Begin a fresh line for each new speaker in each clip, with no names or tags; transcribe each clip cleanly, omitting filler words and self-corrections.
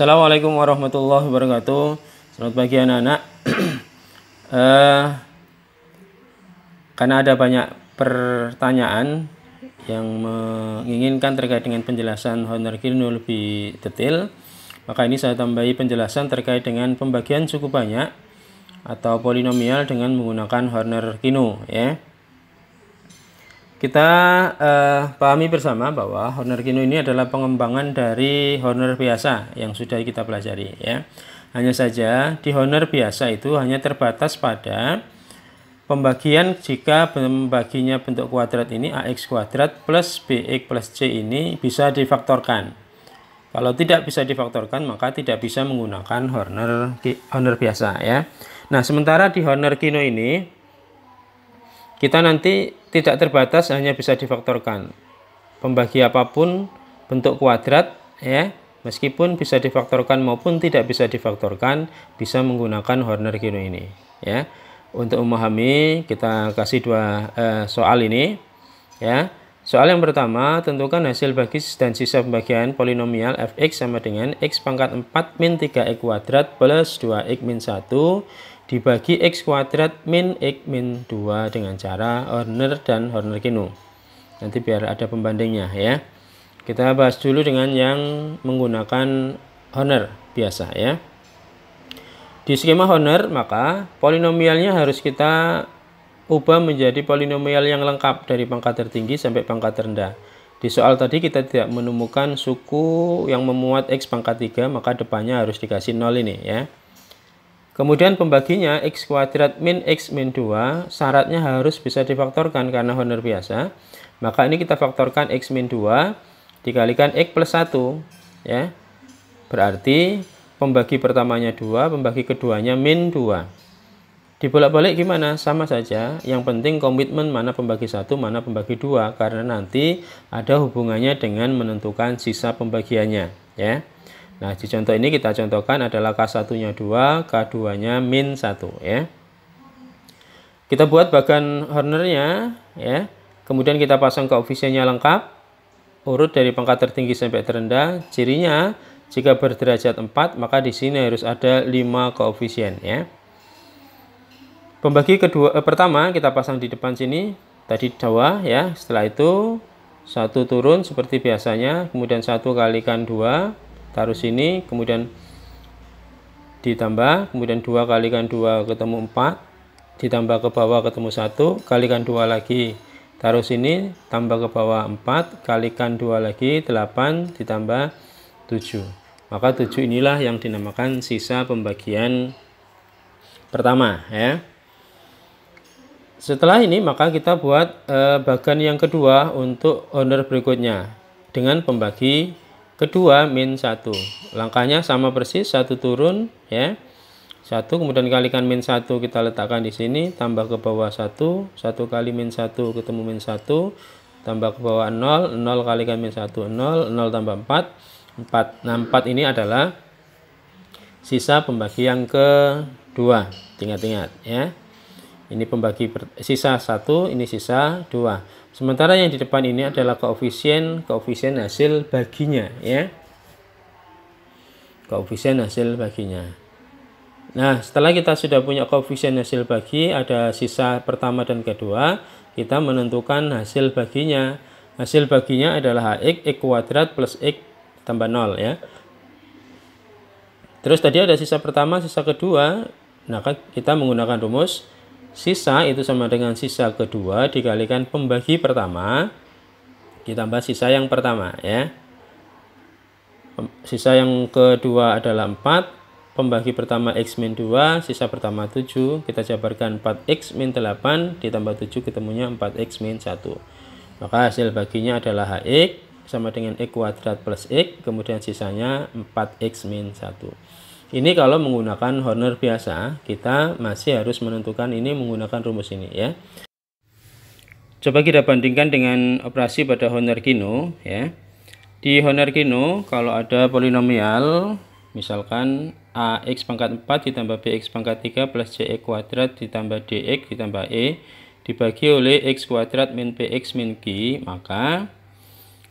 Assalamualaikum warahmatullahi wabarakatuh. Selamat pagi anak-anak. Karena ada banyak pertanyaan yang menginginkan terkait dengan penjelasan Horner Kino lebih detail, maka ini saya tambahi penjelasan terkait dengan pembagian cukup banyak atau polinomial dengan menggunakan Horner Kino, ya. Kita pahami bersama bahwa Horner Kino ini adalah pengembangan dari Horner biasa yang sudah kita pelajari, ya. Hanya saja di Horner biasa itu hanya terbatas pada pembagian jika pembaginya bentuk kuadrat ini ax kuadrat plus bx plus c ini bisa difaktorkan. Kalau tidak bisa difaktorkan maka tidak bisa menggunakan Horner biasa, ya. Nah, sementara di Horner Kino ini kita nanti tidak terbatas hanya bisa difaktorkan. Pembagi apapun bentuk kuadrat, ya, meskipun bisa difaktorkan maupun tidak bisa difaktorkan, bisa menggunakan Horner Kino ini, ya. Untuk memahami, kita kasih dua soal ini, ya. Soal yang pertama, tentukan hasil bagi dan sisa pembagian polinomial fx sama dengan x pangkat 4 min 3x kuadrat plus 2x min 1 dibagi x kuadrat min x min 2 dengan cara Horner dan Horner Kino. Nanti biar ada pembandingnya, ya. Kita bahas dulu dengan yang menggunakan Horner biasa, ya. Di skema Horner maka polinomialnya harus kita ubah menjadi polinomial yang lengkap dari pangkat tertinggi sampai pangkat terendah. Di soal tadi kita tidak menemukan suku yang memuat x pangkat 3, maka depannya harus dikasih 0 ini, ya. Kemudian pembaginya x kuadrat min x min 2 syaratnya harus bisa difaktorkan karena Horner biasa. Maka ini kita faktorkan x min 2 dikalikan x plus 1, ya. Berarti pembagi pertamanya 2, pembagi keduanya min 2. Dibolak-balik gimana? Sama saja. Yang penting komitmen mana pembagi 1, mana pembagi 2 karena nanti ada hubungannya dengan menentukan sisa pembagiannya, ya. Nah, di contoh ini kita contohkan adalah K1-nya 2, K2-nya min 1, ya. Kita buat bagan Hornernya, ya. Kemudian kita pasang koefisiennya lengkap, urut dari pangkat tertinggi sampai terendah. Cirinya, jika berderajat 4, maka di sini harus ada 5 koefisien, ya. Pembagi pertama kita pasang di depan sini, tadi bawah, ya. Setelah itu, 1 turun seperti biasanya, kemudian 1 kalikan 2, taruh sini, kemudian ditambah, kemudian 2 kalikan 2 ketemu 4, ditambah ke bawah ketemu 1, kalikan 2 lagi, taruh sini, tambah ke bawah 4, kalikan 2 lagi, 8, ditambah 7. Maka 7 inilah yang dinamakan sisa pembagian pertama, ya. Setelah ini maka kita buat bagan yang kedua untuk Horner berikutnya dengan pembagi kedua min 1. Langkahnya sama persis, 1 turun, ya. 1 kemudian kalikan min 1 kita letakkan di sini, tambah ke bawah 1, 1 kali min 1 ketemu min 1, tambah ke bawah 0, 0 kalikan min 1, 0, 0 tambah 4, 4. Nah, 4 ini adalah sisa pembagi yang kedua. Ingat-ingat, ya. Ini pembagi sisa 1, ini sisa 2. Sementara yang di depan ini adalah koefisien hasil baginya, ya. Koefisien hasil baginya. Nah, setelah kita sudah punya koefisien hasil bagi, ada sisa pertama dan kedua, kita menentukan hasil baginya. Hasil baginya adalah hx kuadrat plus x tambah 0, ya. Terus tadi ada sisa pertama, sisa kedua. Nah, kita menggunakan rumus sisa itu sama dengan sisa kedua dikalikan pembagi pertama ditambah sisa yang pertama, ya. Sisa yang kedua adalah 4, pembagi pertama x min 2, sisa pertama 7, kita jabarkan 4x min 8 ditambah 7 ketemunya 4x min 1. Maka hasil baginya adalah hx sama dengan x kuadrat plus x, kemudian sisanya 4x min 1. Ini kalau menggunakan Horner biasa, kita masih harus menentukan ini menggunakan rumus ini, ya. Coba kita bandingkan dengan operasi pada Horner Kino, ya. Di Horner Kino kalau ada polinomial, misalkan ax pangkat 4 ditambah bx pangkat 3 plus cx kuadrat ditambah dx ditambah e dibagi oleh x kuadrat min px min q, maka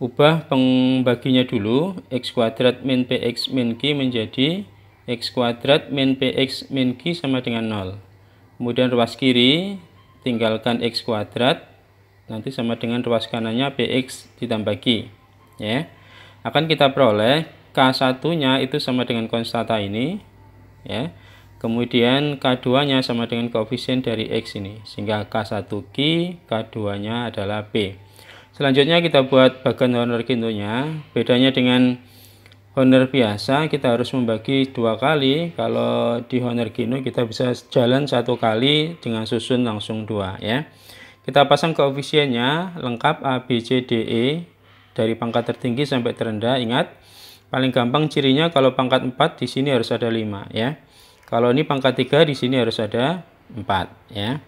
ubah pembaginya dulu, x kuadrat min px min q menjadi x kuadrat min px min q sama dengan 0. Kemudian ruas kiri tinggalkan x kuadrat, nanti sama dengan ruas kanannya px ditambah q. Ya. Akan kita peroleh K1-nya itu sama dengan konstanta ini, ya. Kemudian K2-nya sama dengan koefisien dari X ini, sehingga K1Q, K2-nya adalah P. Selanjutnya kita buat bagan Horner Kinto-nya. Bedanya dengan Horner biasa, kita harus membagi 2 kali. Kalau di Horner Kinto kita bisa jalan 1 kali dengan susun langsung 2, ya. Kita pasang koefisiennya lengkap A, B, C, D, E dari pangkat tertinggi sampai terendah. Ingat, paling gampang cirinya kalau pangkat 4 di sini harus ada 5, ya. Kalau ini pangkat 3 di sini harus ada 4, ya.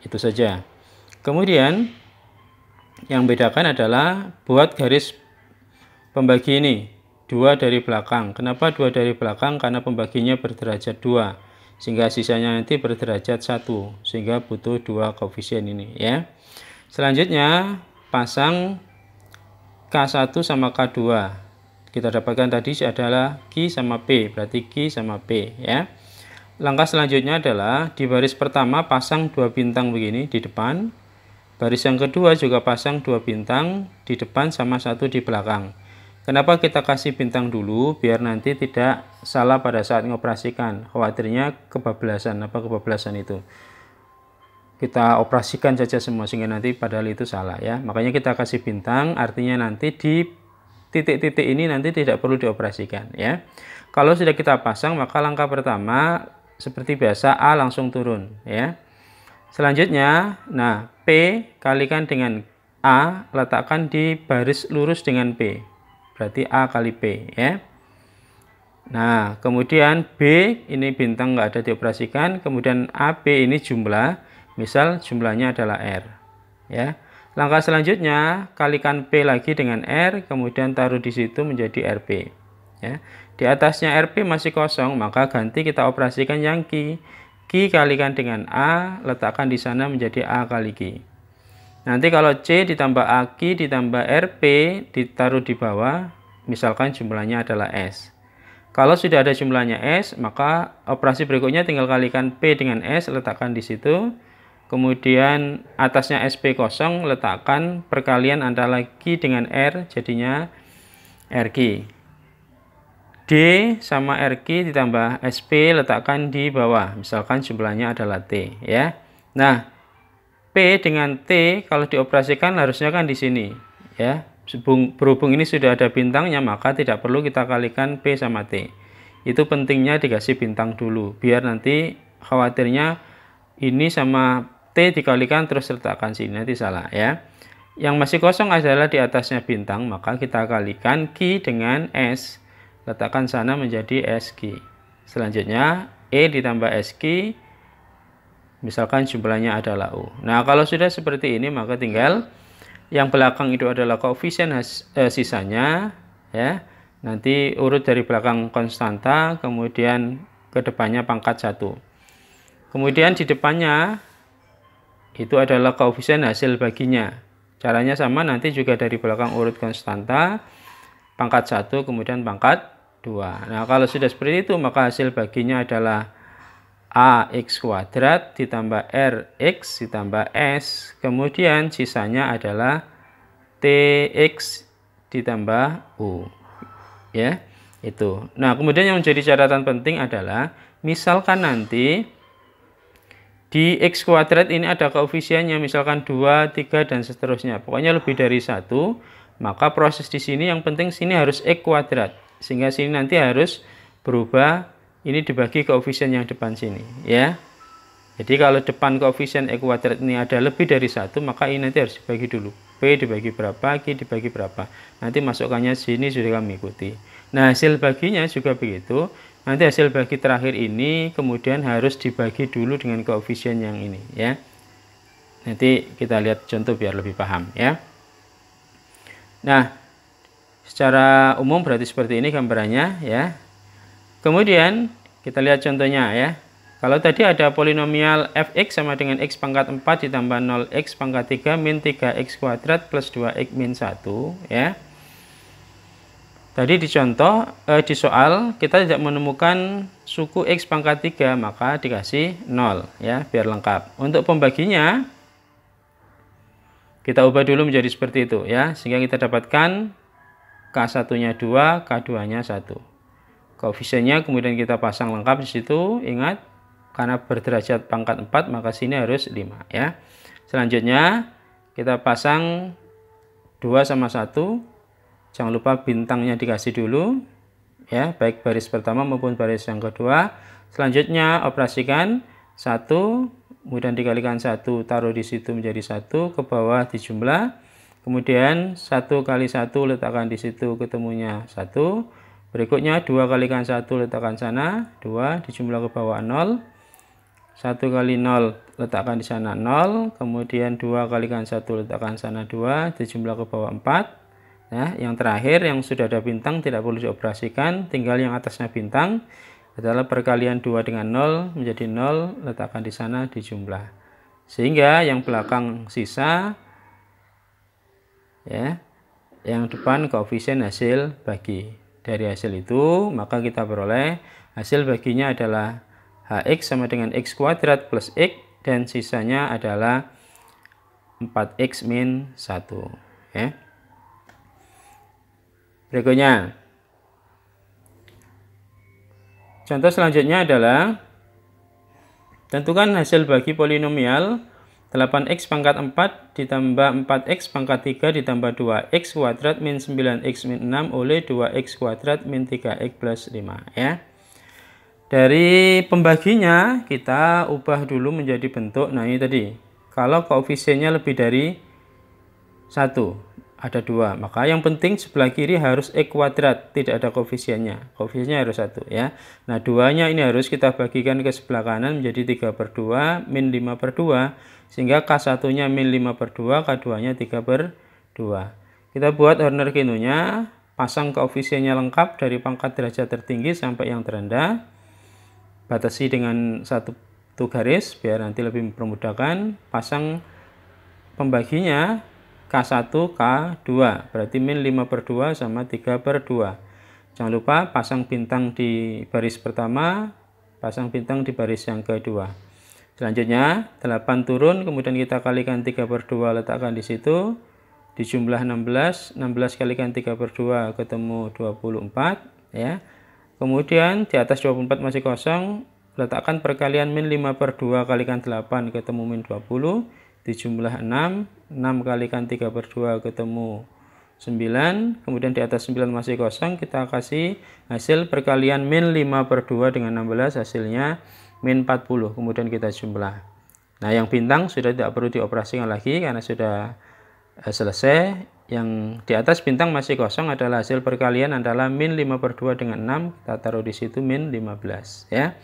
Itu saja. Kemudian yang bedakan adalah buat garis pembagi ini 2 dari belakang. Kenapa 2 dari belakang? Karena pembaginya berderajat 2, sehingga sisanya nanti berderajat 1, sehingga butuh 2 koefisien ini, ya. Selanjutnya pasang K1 sama K2. Kita dapatkan tadi adalah Q sama P, berarti Q sama P, ya. Langkah selanjutnya adalah di baris pertama pasang 2 bintang begini di depan. Baris yang kedua juga pasang 2 bintang di depan sama 1 di belakang. Kenapa kita kasih bintang dulu? Biar nanti tidak salah pada saat mengoperasikan. Khawatirnya kebablasan. Apa kebablasan itu? Kita operasikan saja semua sehingga nanti padahal itu salah, ya. Makanya kita kasih bintang, artinya nanti di titik-titik ini nanti tidak perlu dioperasikan, ya. Kalau sudah kita pasang, maka langkah pertama seperti biasa A langsung turun, ya. Selanjutnya, nah P kalikan dengan A, letakkan di baris lurus dengan P. Berarti A kali P, ya. Nah, kemudian B ini bintang nggak ada dioperasikan, kemudian AB ini jumlah, misal jumlahnya adalah R, ya. Langkah selanjutnya kalikan P lagi dengan R, kemudian taruh di situ menjadi RP, ya. Di atasnya RP masih kosong, maka ganti kita operasikan yang Q. Q kalikan dengan A, letakkan di sana menjadi A kali Q. Nanti kalau C ditambah AK ditambah RP ditaruh di bawah, misalkan jumlahnya adalah S. Kalau sudah ada jumlahnya S, maka operasi berikutnya tinggal kalikan P dengan S, letakkan di situ. Kemudian atasnya SP kosong, letakkan perkalian antara Q dengan R, jadinya RQ. D sama RQ ditambah SP letakkan di bawah, misalkan jumlahnya adalah T, ya. Nah, P dengan T kalau dioperasikan harusnya kan di sini, ya. Berhubung ini sudah ada bintangnya, maka tidak perlu kita kalikan P sama T. Itu pentingnya dikasih bintang dulu, biar nanti khawatirnya ini sama T dikalikan terus letakkan sini, nanti salah, ya. Yang masih kosong adalah di atasnya bintang, maka kita kalikan Q dengan S. Letakkan sana menjadi SQ. Selanjutnya E ditambah SQ, misalkan jumlahnya adalah U. Nah, kalau sudah seperti ini maka tinggal yang belakang itu adalah koefisien sisanya, ya. Nanti urut dari belakang konstanta, kemudian ke depannya pangkat 1. Kemudian di depannya itu adalah koefisien hasil baginya. Caranya sama, nanti juga dari belakang urut konstanta, pangkat 1 kemudian pangkat 2. Nah, kalau sudah seperti itu maka hasil baginya adalah AX kuadrat ditambah RX ditambah S, kemudian sisanya adalah TX ditambah U, ya. Itu. Nah, kemudian yang menjadi catatan penting adalah misalkan nanti di X kuadrat ini ada koefisiennya, misalkan 2, 3 dan seterusnya, pokoknya lebih dari 1, maka proses di sini yang penting sini harus X kuadrat, sehingga sini nanti harus berubah, ini dibagi koefisien yang depan sini, ya. Jadi kalau depan koefisien X kuadrat ini ada lebih dari 1, maka ini nanti harus dibagi dulu. P dibagi berapa, Q dibagi berapa. Nanti masukkannya sini sudah kami ikuti. Nah, hasil baginya juga begitu. Nanti hasil bagi terakhir ini kemudian harus dibagi dulu dengan koefisien yang ini, ya. Nanti kita lihat contoh biar lebih paham, ya. Nah, secara umum berarti seperti ini gambarannya, ya. Kemudian kita lihat contohnya, ya. Kalau tadi ada polinomial fx sama dengan x pangkat 4 ditambah 0x pangkat 3 min 3x kuadrat plus 2x min 1, ya. Tadi di contoh, di soal kita tidak menemukan suku X pangkat 3, maka dikasih 0 ya, biar lengkap. Untuk pembaginya kita ubah dulu menjadi seperti itu ya, sehingga kita dapatkan K1-nya 2, K2-nya 1. Koefisiennya kemudian kita pasang lengkap di situ. Ingat, karena berderajat pangkat 4 maka sini harus 5 ya. Selanjutnya kita pasang 2 sama 1. Jangan lupa bintangnya dikasih dulu ya, baik baris pertama maupun baris yang kedua. Selanjutnya operasikan 1, kemudian dikalikan 1, taruh di situ menjadi 1, ke bawah dijumlah. Kemudian 1 kali 1 letakkan di situ, ketemunya 1. Berikutnya 2 kalikan 1 letakkan sana, 2, dijumlah ke bawah 0. 1 kali 0 letakkan di sana 0. Kemudian 2 kalikan 1 letakkan sana 2, dijumlah ke bawah 4. Nah, yang terakhir yang sudah ada bintang tidak perlu dioperasikan, tinggal yang atasnya bintang adalah perkalian 2 dengan 0 menjadi 0, letakkan di sana dijumlah. Sehingga yang belakang sisa ya, yang depan koefisien hasil bagi. Dari hasil itu maka kita peroleh hasil baginya adalah Hx sama dengan X kuadrat plus X, dan sisanya adalah 4X min 1 ya. Berikutnya, contoh selanjutnya adalah tentukan hasil bagi polinomial 8x pangkat 4 ditambah 4x pangkat 3 ditambah 2x kuadrat min 9x min 6 oleh 2x kuadrat min 3x plus 5 ya. Dari pembaginya kita ubah dulu menjadi bentuk, nah ini tadi, kalau koefisiennya lebih dari 1, ada 2, maka yang penting sebelah kiri harus X kuadrat, tidak ada koefisiennya. Koefisiennya harus 1 ya. Nah, 2-nya ini harus kita bagikan ke sebelah kanan menjadi 3/2 min 5/2, sehingga K1-nya min 5/2, K2-nya 3/2. Kita buat Horner-Kinonya, pasang koefisiennya lengkap dari pangkat derajat tertinggi sampai yang terendah. Batasi dengan satu garis biar nanti lebih mempermudahkan. Pasang pembaginya K1, K2, berarti min 5/2 sama 3/2. Jangan lupa pasang bintang di baris pertama, pasang bintang di baris yang kedua. Selanjutnya 8 turun, kemudian kita kalikan 3/2, letakkan di situ, dijumlah 16, 16 kalikan 3/2 ketemu 24 ya. Kemudian di atas 24 masih kosong, letakkan perkalian min 5/2 kalikan 8 ketemu min 20, dijumlah 6, 6 kalikan 3/2 ketemu 9, kemudian di atas 9 masih kosong, kita kasih hasil perkalian min 5/2 dengan 16, hasilnya min 40, kemudian kita jumlah. Nah, yang bintang sudah tidak perlu dioperasikan lagi karena sudah selesai. Yang di atas bintang masih kosong adalah hasil perkalian adalah min 5/2 dengan 6, kita taruh di situ min 15 ya.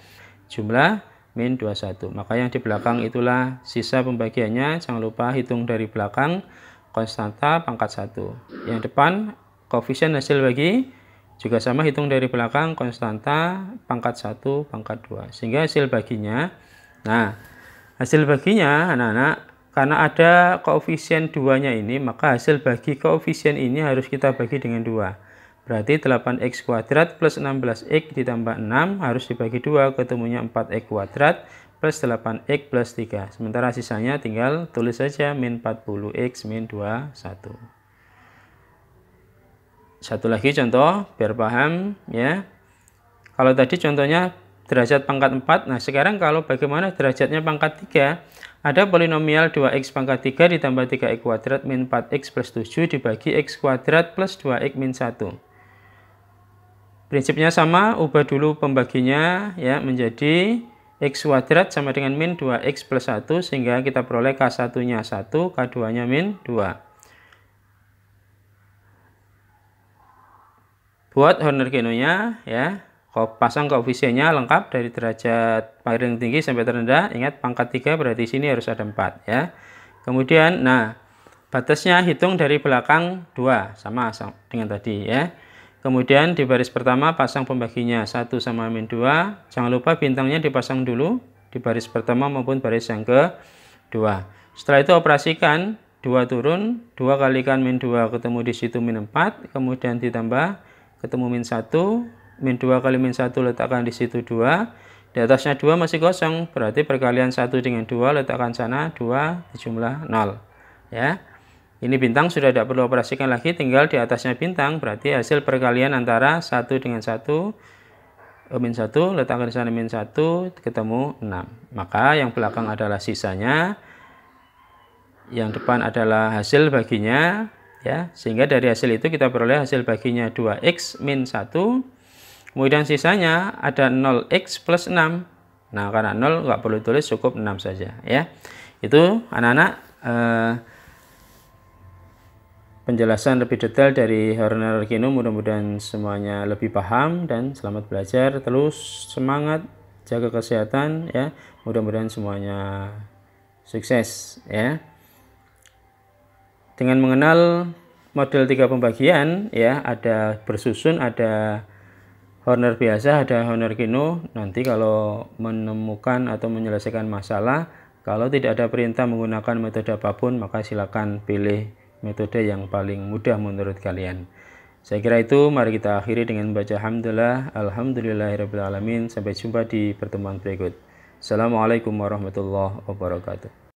Jumlah min 21. Maka yang di belakang itulah sisa pembagiannya. Jangan lupa hitung dari belakang konstanta pangkat 1. Yang depan koefisien hasil bagi juga sama, hitung dari belakang konstanta pangkat 1 pangkat 2. Sehingga hasil baginya, nah hasil baginya anak-anak, karena ada koefisien 2-nya ini, maka hasil bagi koefisien ini harus kita bagi dengan 2. Berarti 8x kuadrat plus 16x ditambah 6 harus dibagi 2, ketemunya 4x kuadrat plus 8x plus 3. Sementara sisanya tinggal tulis saja min 40x min 21. Satu lagi contoh biar paham ya. Kalau tadi contohnya derajat pangkat 4, nah sekarang kalau bagaimana derajatnya pangkat 3? Ada polinomial 2x pangkat 3 ditambah 3x kuadrat min 4x plus 7 dibagi x kuadrat plus 2x min 1. Prinsipnya sama, ubah dulu pembaginya ya menjadi x kuadrat sama dengan min 2x plus 1, sehingga kita peroleh K1-nya 1, K2-nya min 2. Buat Horner-Kinonya ya, pasang koefisiennya lengkap dari derajat paling tinggi sampai terendah. Ingat pangkat 3 berarti sini harus ada 4 ya. Kemudian nah batasnya hitung dari belakang 2 sama dengan tadi ya. Kemudian di baris pertama pasang pembaginya 1 sama min 2. Jangan lupa bintangnya dipasang dulu di baris pertama maupun baris yang kedua. Setelah itu operasikan 2 turun, 2 kalikan min 2 ketemu di situ min 4, kemudian ditambah ketemu min 1, min 2 kali min 1 letakkan di situ 2, di atasnya 2 masih kosong, berarti perkalian 1 dengan 2 letakkan sana 2 dijumlah 0 ya. Ini bintang sudah tidak perlu operasikan lagi, tinggal di atasnya bintang, berarti hasil perkalian antara 1 dengan 1, min 1, letakkan di sana min 1, ketemu 6. Maka yang belakang adalah sisanya, yang depan adalah hasil baginya, ya. Sehingga dari hasil itu kita peroleh hasil baginya 2x min 1, kemudian sisanya ada 0x plus 6. Nah, karena 0 nggak perlu tulis, cukup 6 saja, ya. Itu anak-anak penjelasan lebih detail dari Horner Kino. Mudah-mudahan semuanya lebih paham dan selamat belajar. Terus semangat, jaga kesehatan ya. Mudah-mudahan semuanya sukses ya. Dengan mengenal model 3 pembagian ya, ada bersusun, ada Horner biasa, ada Horner Kino. Nanti kalau menemukan atau menyelesaikan masalah, kalau tidak ada perintah menggunakan metode apapun, maka silakan pilih metode yang paling mudah menurut kalian. Saya kira itu, mari kita akhiri dengan membaca hamdalah, alhamdulillahirabbil alamin. Sampai jumpa di pertemuan berikut. Assalamualaikum warahmatullahi wabarakatuh.